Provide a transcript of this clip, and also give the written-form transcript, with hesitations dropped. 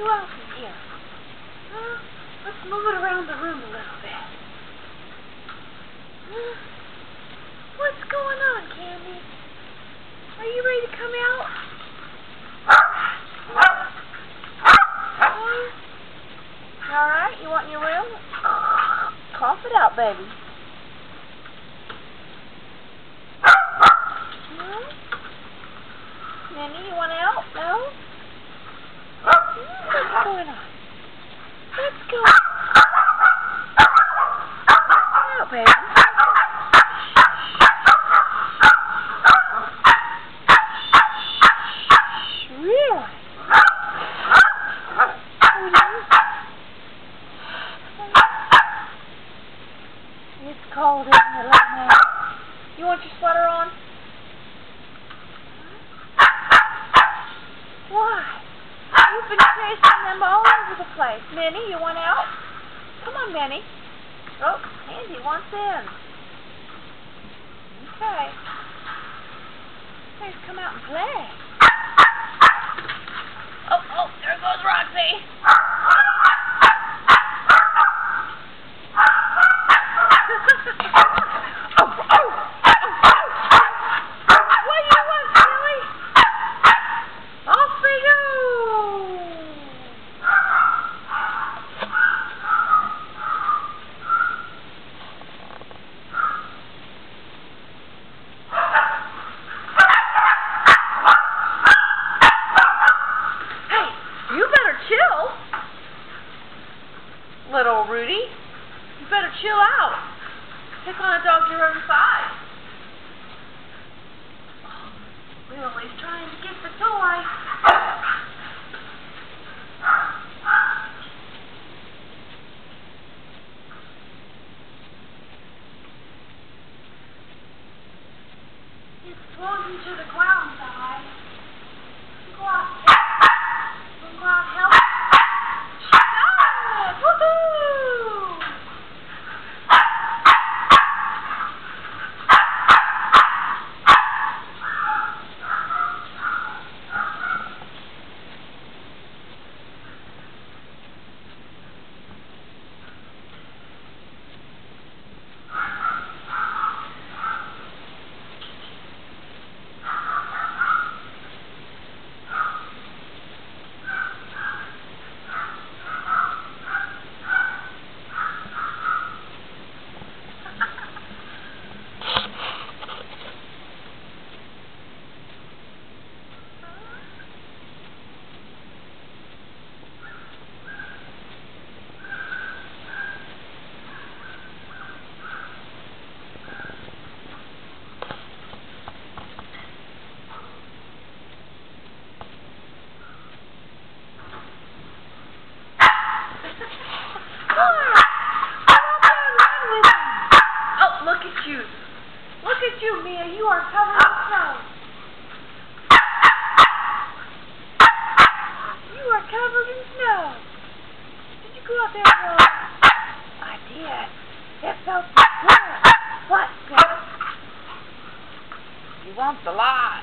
who else is here? Let's move it around the room a little bit. What's going on, Candy? Are you ready to come out? Alright, you want in your room? Cough it out, baby. Minnie, you want out? No? What's going on? Let's go. Out, baby. Really? It's cold, isn't it, little man? You want your sweater on? Why? You've been chasing them all over the place. Minnie, you want out? Come on, Minnie. Oh, Andy wants in. Okay. Let's come out and play. Oh, there goes Roxy. Little Rudy, you better chill out. Pick on a dog your own size. Lily's trying to get the toy. It's floating to the ground, guys. Go out, go out, help. Look at you, Mia. You are covered in snow. You are covered in snow. Did you go out there and go? I did. It felt good. What? Good. You want the lie.